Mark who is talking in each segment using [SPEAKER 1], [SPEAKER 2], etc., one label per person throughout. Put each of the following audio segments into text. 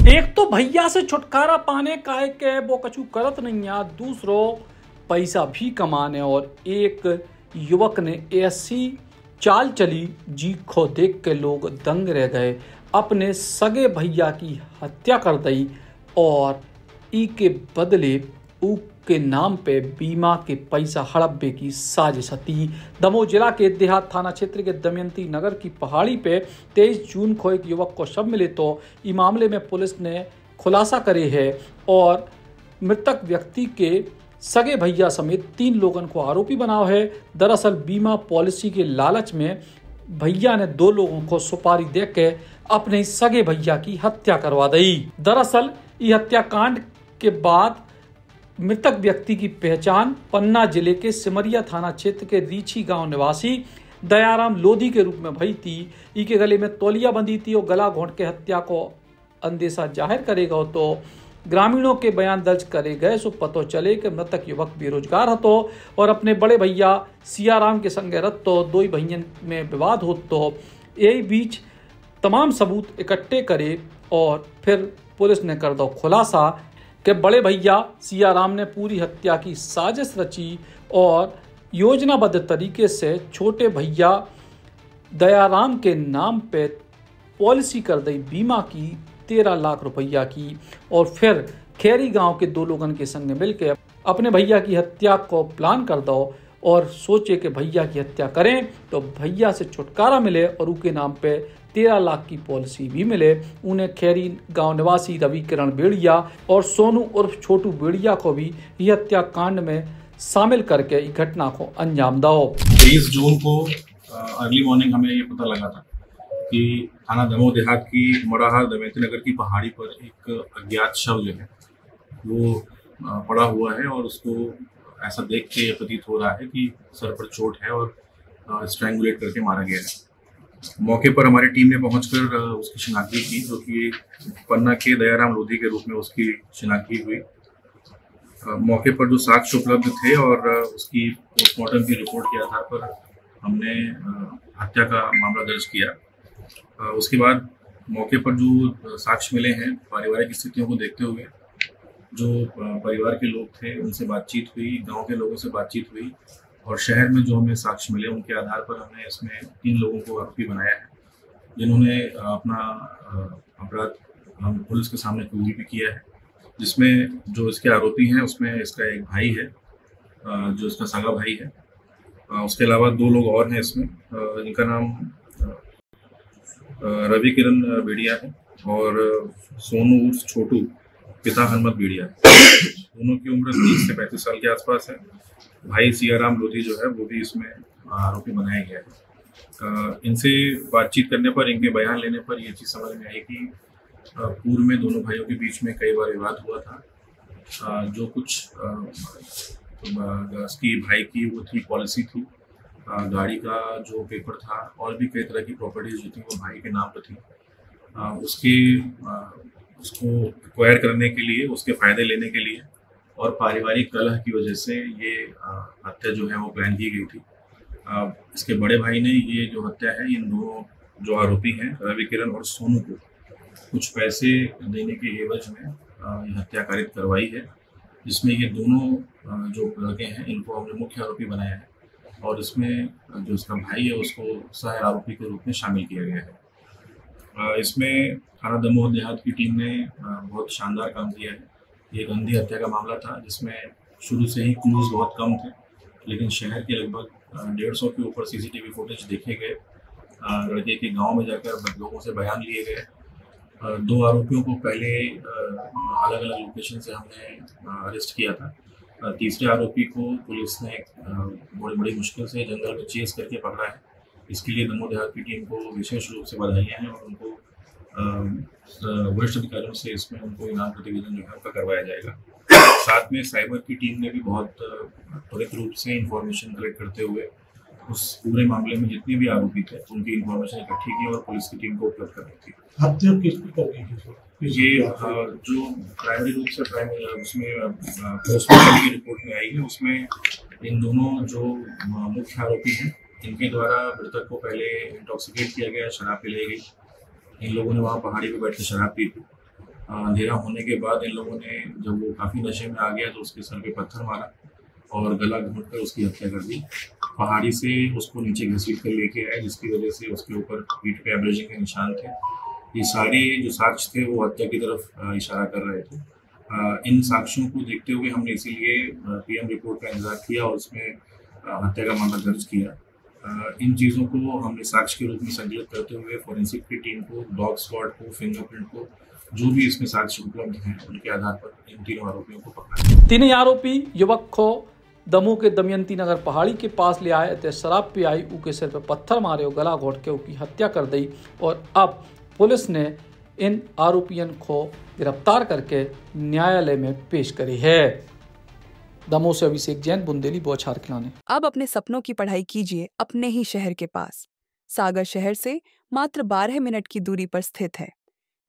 [SPEAKER 1] एक तो भैया से छुटकारा पाने का के वो कछु करत नहीं आ, दूसरो पैसा भी कमाने। और एक युवक ने ऐसी चाल चली जी खो देख के लोग दंग रह गए। अपने सगे भैया की हत्या कर दी और ई के बदले ऊ के नाम पे बीमा के पैसा हड़पने की साजिश थी। दमोह जिला के देहात थाना क्षेत्र के दमयंती नगर की पहाड़ी पे 23 जून को एक युवक को शव मिले तो इस मामले में पुलिस ने खुलासा करे है और मृतक व्यक्ति के सगे भैया समेत 3 लोगों को आरोपी बनाओ है। दरअसल बीमा पॉलिसी के लालच में भैया ने 2 लोगों को सुपारी देकर के अपने सगे भैया की हत्या करवा दी। दरअसल इस हत्याकांड के बाद मृतक व्यक्ति की पहचान पन्ना जिले के सिमरिया थाना क्षेत्र के रीछी गांव निवासी दयाराम लोधी के रूप में भई थी। ई के गले में तौलिया बंधी थी और गला घोंट के हत्या को अंदेशा जाहिर करेगा तो ग्रामीणों के बयान दर्ज करे गए। सो पतो चले कि मृतक युवक बेरोजगार हतो और अपने बड़े भैया सियाराम के संगे रत तो 2 भैयन में विवाद हो तो यही बीच तमाम सबूत इकट्ठे करे और फिर पुलिस ने कर दो खुलासा कि बड़े भैया सियाराम ने पूरी हत्या की साजिश रची और योजनाबद्ध तरीके से छोटे भैया दयाराम के नाम पे पॉलिसी कर दी बीमा की 13 लाख रुपया की और फिर खेरी गांव के 2 लोगों के संग मिलकर अपने भैया की हत्या को प्लान कर दो और सोचे कि भैया की हत्या करें तो भैया से छुटकारा मिले और उनके नाम पे 13 लाख की पॉलिसी भी मिले। उन्हें खेरी गांव निवासी रवि किरण बेड़िया और सोनू उर्फ छोटू बेड़िया को भी यह हत्याकांड में शामिल करके इस घटना को अंजाम दो।
[SPEAKER 2] 23 जून को अर्ली मॉर्निंग हमें ये पता लगा था कि थाना दमोह देहात की मड़ाहार दमयंती नगर की पहाड़ी पर एक अज्ञात शव जो है वो पड़ा हुआ है और उसको ऐसा देख के प्रतीत हो रहा है कि सर पर चोट है और स्ट्रैंगुलेट करके मारा गया है। मौके पर हमारी टीम ने पहुंचकर उसकी शिनाख्ती की, जो कि पन्ना के दयाराम लोधी के रूप में उसकी शिनाख्ती हुई। मौके पर जो साक्ष्य उपलब्ध थे और उसकी पोस्टमार्टम की रिपोर्ट के आधार पर हमने हत्या का मामला दर्ज किया। उसके बाद मौके पर जो साक्ष्य मिले हैं, पारिवारिक स्थितियों को देखते हुए जो परिवार के लोग थे उनसे बातचीत हुई, गांव के लोगों से बातचीत हुई और शहर में जो हमें साक्ष्य मिले उनके आधार पर हमने इसमें 3 लोगों को आरोपी बनाया है, जिन्होंने अपना अपराध हम पुलिस के सामने कबूल भी किया है। जिसमें जो इसके आरोपी हैं उसमें इसका एक भाई है जो इसका सगा भाई है। उसके अलावा 2 लोग और हैं इसमें, जिनका नाम रवि किरण बेड़िया है और सोनू उर्फ छोटू पिता हनुमत बेड़िया है। दोनों की उम्र 30 से 35 साल के आसपास है। भाई सियाराम लोधी जो है वो भी इसमें आरोपी बनाया गया है। इनसे बातचीत करने पर, इनके बयान लेने पर ये चीज़ समझ में आई कि पूर्व में दोनों भाइयों के बीच में कई बार विवाद हुआ था। जो कुछ उसकी भाई की वो थी पॉलिसी थी, गाड़ी का जो पेपर था और भी कई तरह की प्रॉपर्टीज जो थी वो भाई के नाम पर थी। उसको एक्वायर करने के लिए, उसके फ़ायदे लेने के लिए और पारिवारिक कलह की वजह से ये हत्या जो है वो प्लान की गई थी। इसके बड़े भाई ने ये जो हत्या है इन 2 जो आरोपी हैं रवि किरण और सोनू को कुछ पैसे देने के एवज में ये हत्या कारित करवाई है, जिसमें ये दोनों जो लड़के हैं इनको हमने मुख्य आरोपी बनाया है और इसमें जो इसका भाई है उसको सह आरोपी के रूप में शामिल किया गया है। इसमें थाना दमोह देहात की टीम ने बहुत शानदार काम किया है। ये एक अंधी हत्या का मामला था जिसमें शुरू से ही क्लूज बहुत कम थे, लेकिन शहर के लगभग 150 के ऊपर CCTV फुटेज देखे गए। लड़के के गांव में जाकर लोगों से बयान लिए गए। 2 आरोपियों को पहले अलग अलग लोकेशन से हमने अरेस्ट किया था। तीसरे आरोपी को पुलिस ने बड़ी मुश्किल से जंगल में चेस करके पकड़ा है। इसके लिए दमोह देहात की टीम को विशेष रूप से बधाइयाँ हैं और उनको वरिष्ठ अधिकारियों से इसमें उनको इनाम प्रतिवेदन जो है उनका करवाया जाएगा। साथ में साइबर की टीम ने भी बहुत त्वरित रूप से इंफॉर्मेशन कलेक्ट करते हुए उस पूरे मामले में जितने भी आरोपी थे उनकी इंफॉर्मेशन इकट्ठी की और पुलिस की टीम को उपलब्ध कराई थी।
[SPEAKER 3] हत्या किसकी करनी थी?
[SPEAKER 2] ये जो प्राइमरी रूप से उसमें पोस्टमार्टम की रिपोर्ट में आई है उसमें इन दोनों जो मुख्य आरोपी हैं इनके द्वारा मृतक को पहले इंटॉक्सिकेट किया गया, शराब पिलाई गई। इन लोगों ने वहाँ पहाड़ी पे बैठ के शराब पी थी अंधेरा होने के बाद इन लोगों ने, जब वो काफ़ी नशे में आ गया, तो उसके सर पे पत्थर मारा और गला घोंट कर उसकी हत्या कर दी। पहाड़ी से उसको नीचे घसीट कर लेके आए, जिसकी वजह से उसके ऊपर पीठ पे एब्रेजिंग के निशान थे। ये सारे जो साक्ष्य थे वो हत्या की तरफ इशारा कर रहे थे। इन साक्ष्यों को देखते हुए हमने इसीलिए पीएम रिपोर्ट का इंतजार किया और उसमें हत्या का मामला दर्ज किया। इन चीज़ों को हमने साक्ष्य के रूप में संकलित करते हुए फोरेंसिक की टीम को, डॉग स्क्वाड को, फिंगरप्रिंट को, जो भी इसमें साक्ष्य उपलब्ध हैं, उनके आधार पर इन तीनों आरोपियों को पकड़ा।
[SPEAKER 1] तीन आरोपी युवक को दमोह के दमयंती नगर पहाड़ी के पास ले आए ते शराब पी आई ऊ के सिर पर पत्थर मारे और गला घोट के उसकी हत्या कर दी। और अब पुलिस ने इन आरोपियों को गिरफ्तार करके न्यायालय में पेश करी है। दमोह से अभिषेक जैन, बुंदेली बौछार खिलाने।
[SPEAKER 4] अब अपने सपनों की पढ़ाई कीजिए अपने ही शहर के पास। सागर शहर से मात्र 12 मिनट की दूरी पर स्थित है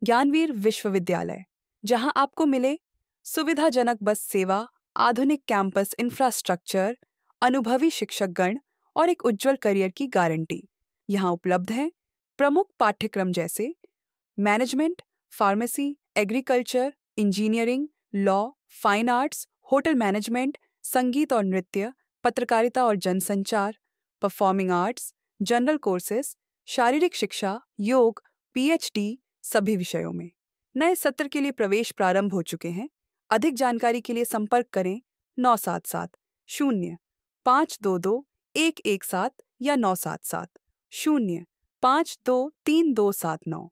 [SPEAKER 4] ज्ञानवीर विश्वविद्यालय, जहां आपको मिले सुविधाजनक बस सेवा, आधुनिक कैंपस इंफ्रास्ट्रक्चर, अनुभवी शिक्षकगण और एक उज्जवल करियर की गारंटी। यहाँ उपलब्ध है प्रमुख पाठ्यक्रम जैसे management, pharmacy, agriculture, engineering, law, fine arts, hotel management, संगीत और नृत्य, पत्रकारिता और जनसंचार, परफॉर्मिंग आर्ट्स, जनरल कोर्सेज, शारीरिक शिक्षा, योग, पीएचडी सभी विषयों में। नए सत्र के लिए प्रवेश प्रारंभ हो चुके हैं। अधिक जानकारी के लिए संपर्क करें 977 0 522 117 या 977 0 523 279।